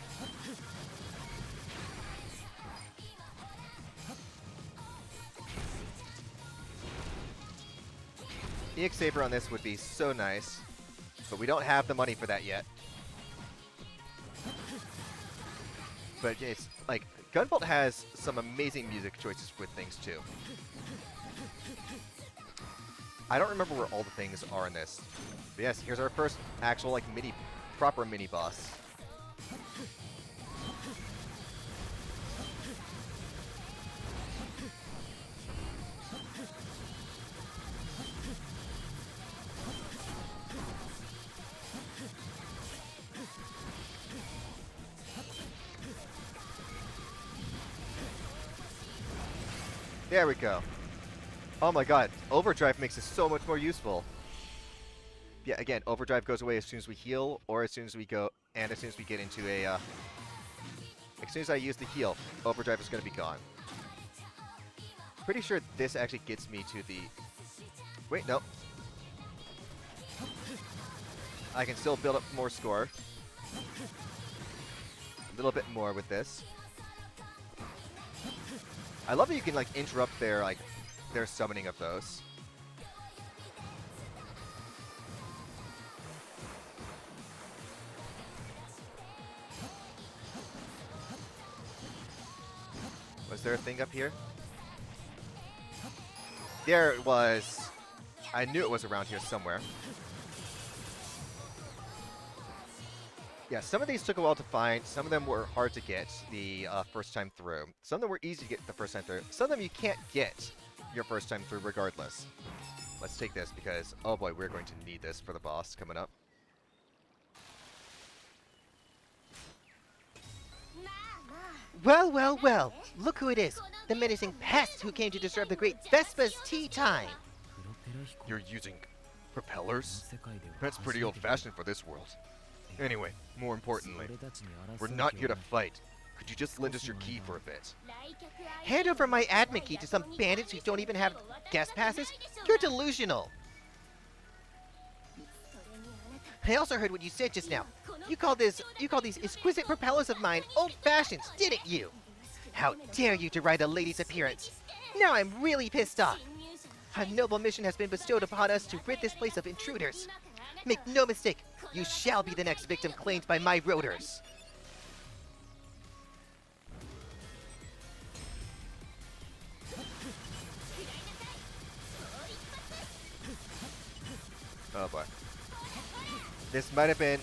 EX Saber on this would be so nice, but we don't have the money for that yet. But it's like Gunvolt has some amazing music choices with things too. I don't remember where all the things are in this. But yes, here's our first actual like proper mini boss. There we go. Oh my god, Overdrive makes it so much more useful. Yeah, again, Overdrive goes away as soon as we heal, or as soon as we go, and as soon as we get into a, as soon as I use the heal, Overdrive is going to be gone. Pretty sure this actually gets me to the... Wait, no. I can still build up more score. A little bit more with this. I love that you can like interrupt their summoning of those. Was there a thing up here? There it was. I knew it was around here somewhere. Yeah, some of these took a while to find. Some of them were hard to get the first time through. Some of them were easy to get the first time through. Some of them you can't get your first time through regardless. Let's take this because, oh boy, we're going to need this for the boss coming up. Well, well, well. Look who it is. The menacing pest who came to disrupt the great Vespa's tea time. You're using propellers? That's pretty old-fashioned for this world. Anyway, more importantly, we're not here to fight. Could you just lend us your key for a bit? Hand over my admin key to some bandits who don't even have guest passes? You're delusional. I also heard what you said just now. You called these exquisite propellers of mine old-fashions, didn't you? How dare you deride a lady's appearance? Now I'm really pissed off. A noble mission has been bestowed upon us to rid this place of intruders. Make no mistake, you shall be the next victim claimed by my rotors. Oh boy. This might have been...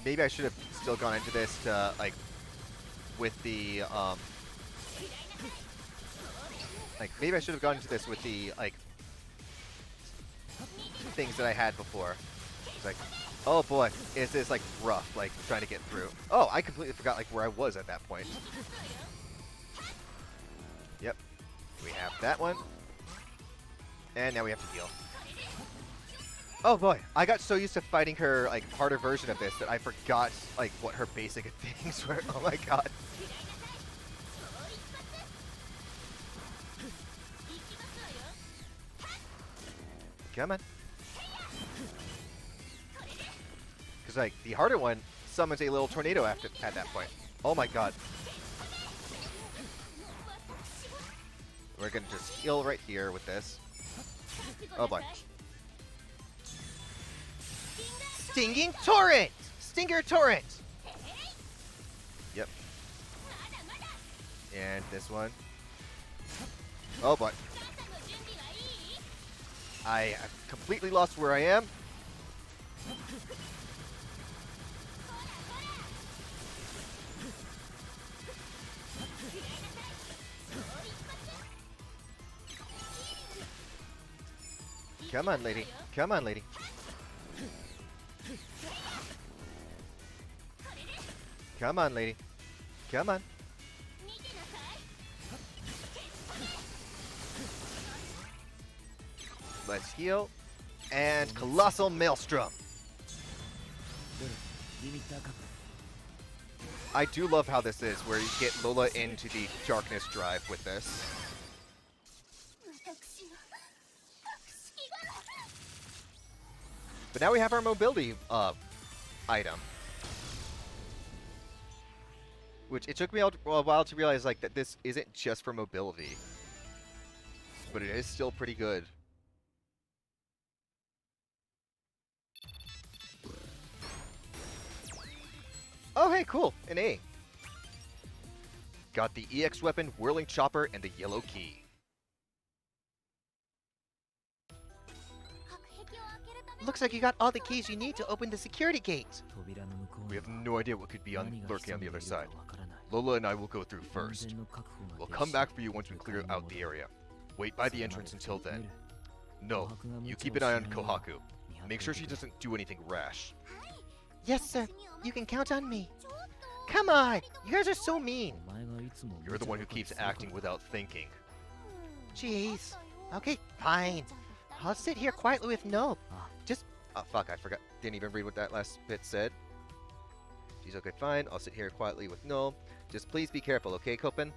Maybe I should have still gone into this to, like, with the, like, maybe I should have gone into this with the, like, things that I had before. It's like, oh boy, is this, like, rough, like, trying to get through. Oh, I completely forgot, like, where I was at that point. Yep. We have that one. And now we have to heal. Oh boy, I got so used to fighting her, like, harder version of this that I forgot, like, what her basic things were. Oh my god. Come on. Because, like, the harder one summons a little tornado at that point. Oh my god. We're gonna just heal right here with this. Oh boy. Stinging Torrent! Stinger Torrent! Yep. And this one. Oh boy. I have completely lost where I am. Come on, lady. Come on, lady. Come on, lady. Come on. Let's heal. And Colossal Maelstrom. I do love how this is, where you get Lola into the darkness drive with this. But now we have our mobility item. Which it took me a while to realize like that this isn't just for mobility. But it is still pretty good. Oh, hey, cool. An A. Got the EX weapon, Whirling Chopper, and the yellow key. Looks like you got all the keys you need to open the security gate. We have no idea what could be lurking on the other side. Lola and I will go through first. We'll come back for you once we clear out the area. Wait by the entrance until then. No, you keep an eye on Kohaku. Make sure she doesn't do anything rash. Yes, sir. You can count on me. Come on! You guys are so mean. You're the one who keeps acting without thinking. Jeez. Okay, fine. I'll sit here quietly with Null. Oh, fuck, I forgot. Didn't even read what that last bit said. She's okay, fine. I'll sit here quietly with Null. Just please be careful, okay, Copen?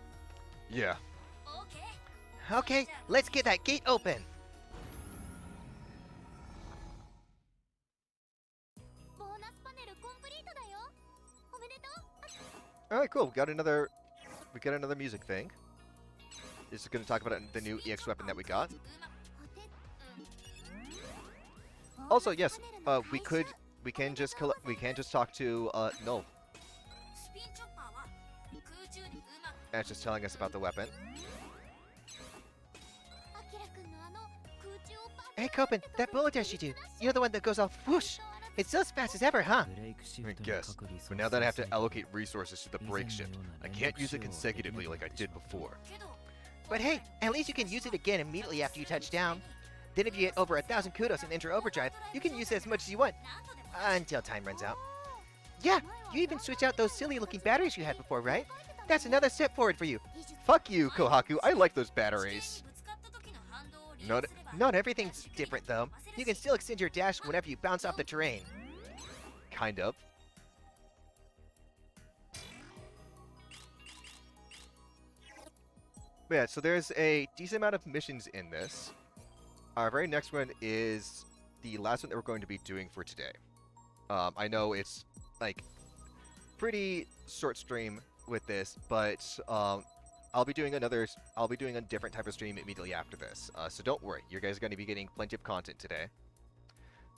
Yeah. Okay, let's get that gate open. Alright, cool. We got another music thing. This is going to talk about the new EX weapon that we got. Also, yes, we can just talk to Null. And it's just telling us about the weapon. Hey, Copen, that bullet dash you do. You know the one that goes off whoosh? It's still as fast as ever, huh? I guess. But now that I have to allocate resources to the break shift, I can't use it consecutively like I did before. But hey, at least you can use it again immediately after you touch down. Then if you get over 1,000 kudos and enter overdrive, you can use it as much as you want. Until time runs out. Yeah, you even switch out those silly looking batteries you had before, right? That's another step forward for you. Fuck you, Kohaku. I like those batteries. Not everything's different, though. You can still extend your dash whenever you bounce off the terrain. Kind of. But yeah, so there's a decent amount of missions in this. Our very next one is the last one that we're going to be doing for today. I know it's like pretty short stream with this, but I'll be doing a different type of stream immediately after this. So don't worry, you guys are going to be getting plenty of content today.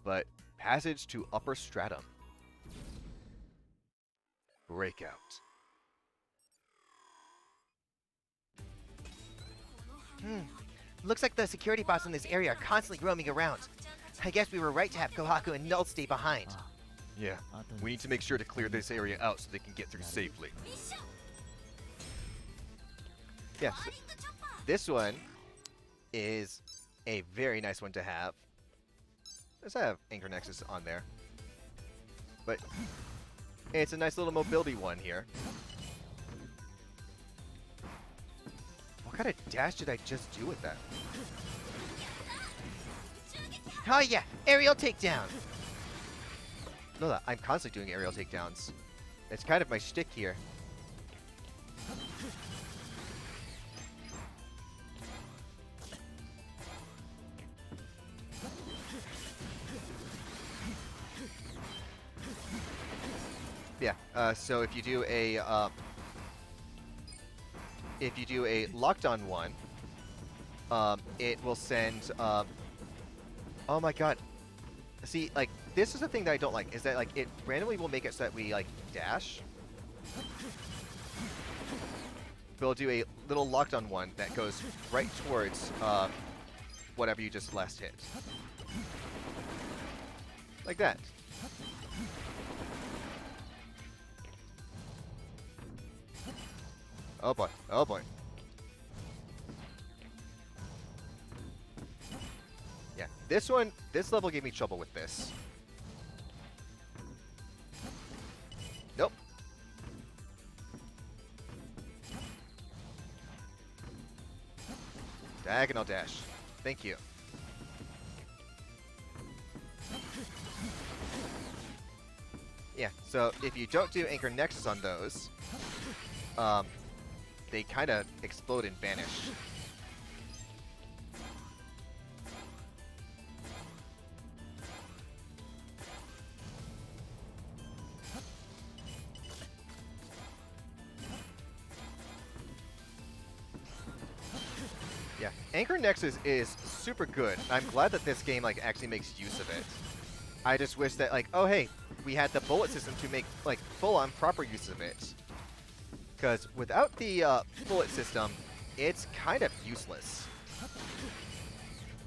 But passage to Upper Stratum. Breakout. Looks like the security bots in this area are constantly roaming around. I guess we were right to have Kohaku and Null stay behind. Yeah, we need to make sure to clear this area out so they can get through safely. Yes, this one is a very nice one to have. Let's have Anchor Nexus on there. But it's a nice little mobility one here. What kind of dash did I just do with that? Oh yeah, aerial takedown. Lola, I'm constantly doing aerial takedowns. It's kind of my shtick here. Yeah, so if you do a locked on one, it will send oh my god. See, like, this is the thing that I don't like, is that, like, it randomly will make it so that we, like, dash. But it'll do a little locked on one that goes right towards whatever you just last hit. Like that. Oh boy, oh boy. Yeah, this level gave me trouble with this. Nope. Diagonal dash. Thank you. Yeah, so if you don't do Anchor Nexus on those, they kind of explode and vanish. Yeah, Anchor Nexus is super good. I'm glad that this game like actually makes use of it. I just wish that like, oh hey, we had the bullet system to make like full-on proper use of it. Because without the bullet system, it's kind of useless.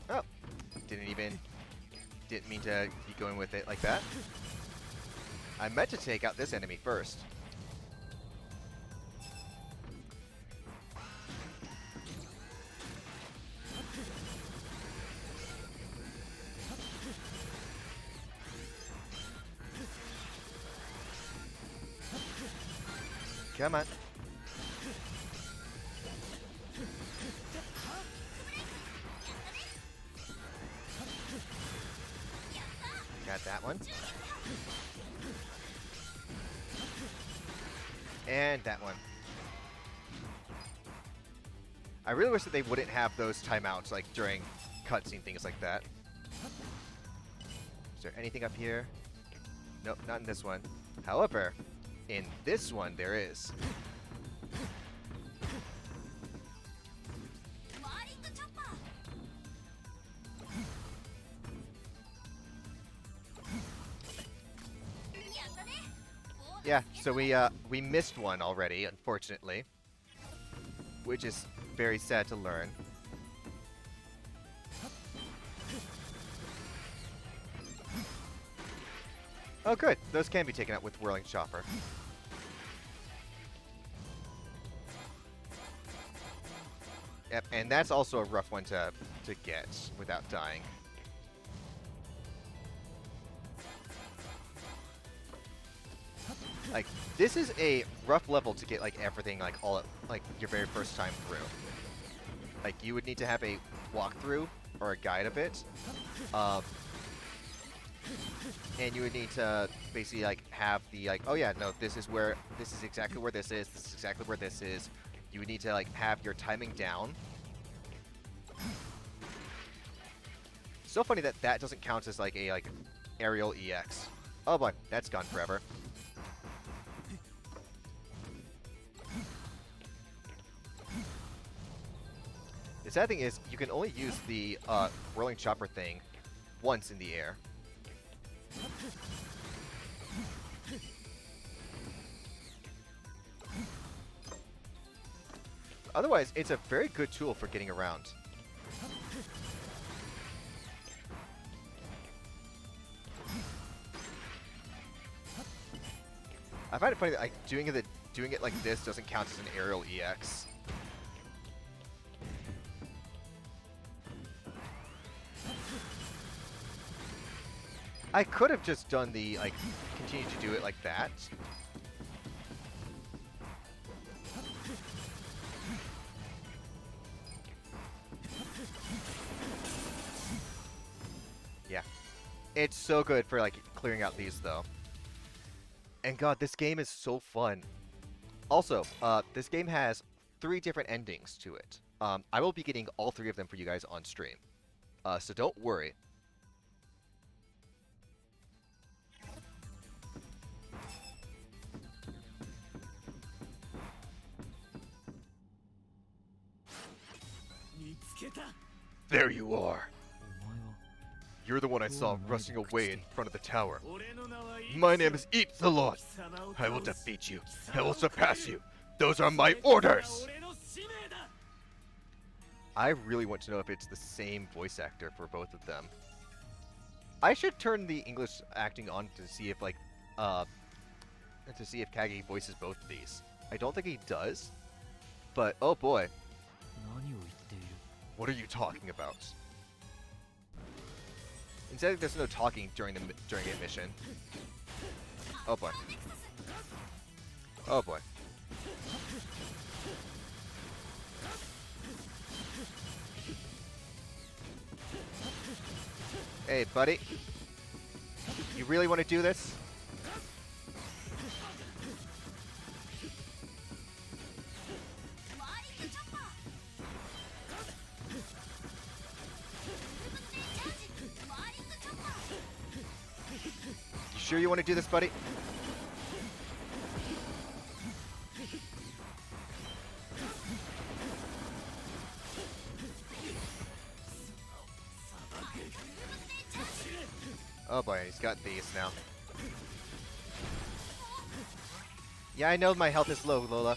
Oh, didn't mean to be going with it like that. I meant to take out this enemy first. Come on. Got that one. And that one. I really wish that they wouldn't have those timeouts like during cutscene things like that. Is there anything up here? Nope, not in this one. However, in this one there is. Yeah, so we missed one already, unfortunately, which is very sad to learn. Oh good, those can be taken out with Whirling Chopper. Yep, and that's also a rough one to get without dying. Like, this is a rough level to get, like, everything, like, all, like, your very first time through. Like, you would need to have a walkthrough or a guide of it. And you would need to basically, like, have the, like, oh yeah, no, this is exactly where this is exactly where this is. You would need to, like, have your timing down. So funny that that doesn't count as, like, a, like, aerial EX. Oh boy, that's gone forever. The sad thing is, you can only use the Whirling Chopper thing once in the air. Otherwise, it's a very good tool for getting around. I find it funny that like doing it like this doesn't count as an aerial EX. I could have just done the, like, continue to do it like that. Yeah. It's so good for, like, clearing out these, though. And god, this game is so fun. Also, this game has 3 different endings to it. I will be getting all 3 of them for you guys on stream. So don't worry. There you are. You're the one I saw rushing away in front of the tower. My name is Eat the Lord. I will defeat you. I will surpass you. Those are my orders. I really want to know if it's the same voice actor for both of them. I should turn the English acting on to see if, like, to see if Kage voices both of these. I don't think he does, but oh boy. What are you talking about? Instead, there's no talking during a mission. Oh boy. Oh boy. Hey, buddy. You really want to do this? You sure you want to do this, buddy? Oh boy, he's got these now. Yeah, I know my health is low, Lola.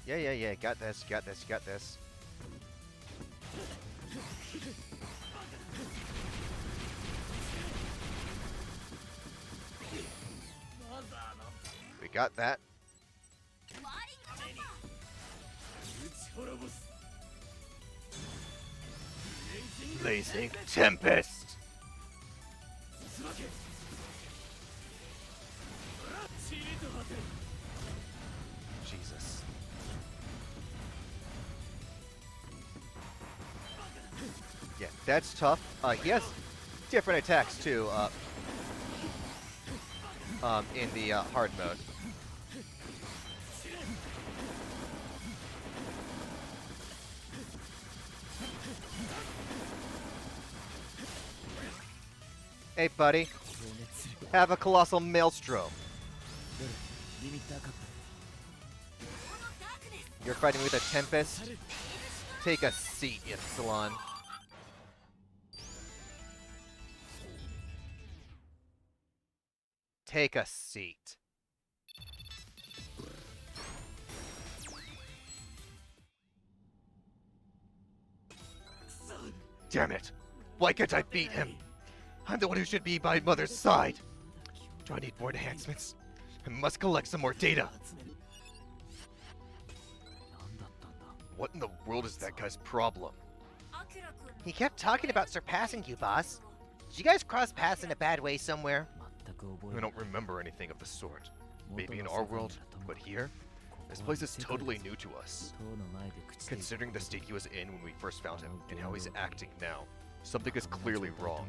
Yeah. Got this. We got that. Blazing Tempest! Jesus. Yeah, that's tough. He has different attacks too, in the hard mode. Hey, buddy. Have a colossal maelstrom. You're fighting with a Tempest? Take a seat, Ypsilon. Take a seat. Damn it! Why can't I beat him? I'm the one who should be by Mother's side. Do I need more enhancements? I must collect some more data. What in the world is that guy's problem? He kept talking about surpassing you, boss. Did you guys cross paths in a bad way somewhere? I don't remember anything of the sort. Maybe in our world, but here? This place is totally new to us. Considering the state he was in when we first found him, and how he's acting now, something is clearly wrong.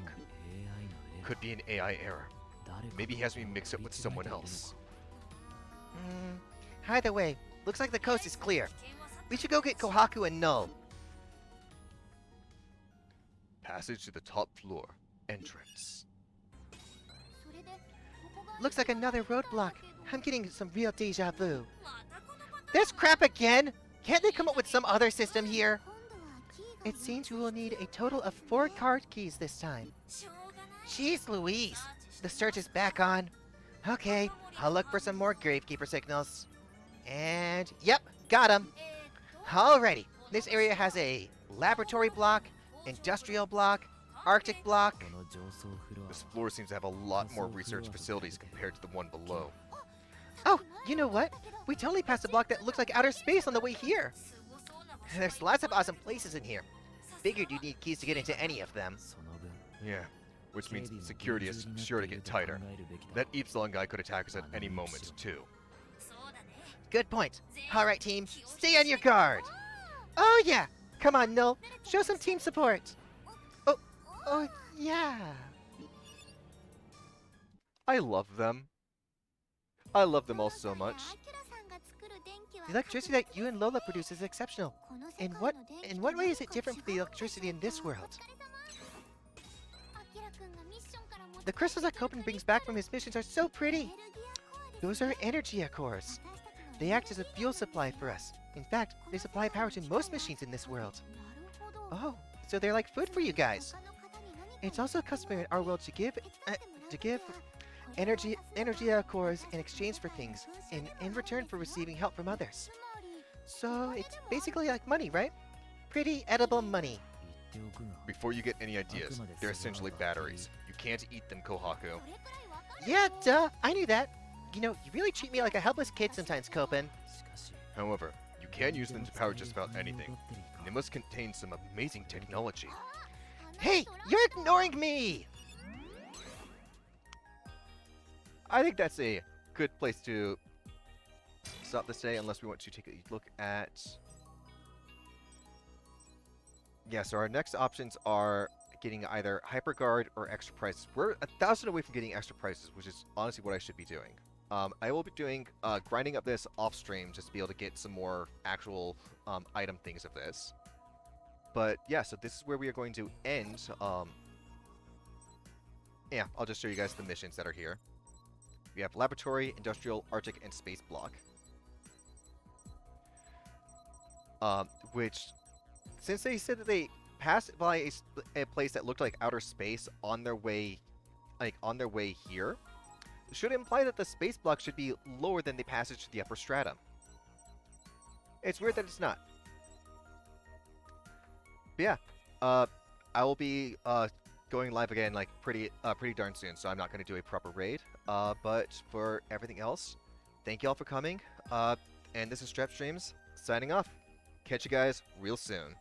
Could be an AI error. Maybe he has me mixed up with someone else. Either way, looks like the coast is clear. We should go get Kohaku and Null. Passage to the top floor. Entrance. Looks like another roadblock. I'm getting some real deja vu. This crap again? Can't they come up with some other system here? It seems we will need a total of 4 card keys this time. Jeez Louise, the search is back on. Okay, I'll look for some more Gravekeeper signals. And, yep, got them. Alrighty, this area has a laboratory block, industrial block, Arctic block. This floor seems to have a lot more research facilities compared to the one below. Oh, you know what? We totally passed a block that looks like outer space on the way here. There's lots of awesome places in here. Figured you'd need keys to get into any of them. Yeah, which means security is sure to get tighter. That Epsilon guy could attack us at any moment, too. Good point. Alright team, stay on your guard. Oh yeah, come on Null, show some team support. Oh yeah. I love them. I love them all so much. The electricity that you and Lola produce is exceptional. In what way is it different from the electricity in this world? The crystals that Copen brings back from his missions are so pretty. Those are energy cores. They act as a fuel supply for us. In fact, they supply power to most machines in this world. Oh, so they're like food for you guys. It's also customary in our world to give energy cores in exchange for things, in return for receiving help from others. So it's basically like money, right? Pretty edible money. Before you get any ideas, they're essentially batteries. You can't eat them, Kohaku. Yeah, duh, I knew that. You know, you really treat me like a helpless kid sometimes, Copen. However, you can use them to power just about anything. And they must contain some amazing technology. Hey, you're ignoring me! I think that's a good place to stop this day, unless we want to take a look at... Yeah, so our next options are getting either Hyperguard or extra prices. We're 1,000 away from getting extra prices, which is honestly what I should be doing. I will be doing grinding up this off stream just to be able to get some more actual item things of this. But yeah, so this is where we are going to end. Yeah, I'll just show you guys the missions that are here. We have Laboratory, Industrial, Arctic, and Space Block. which, since they said that they passed by a place that looked like outer space on their way, here, should imply that the space block should be lower than the passage to the upper stratum. It's weird that it's not. But yeah, I will be going live again like pretty darn soon, so I'm not going to do a proper raid. But for everything else, thank you all for coming. And this is Strep Streams signing off. Catch you guys real soon.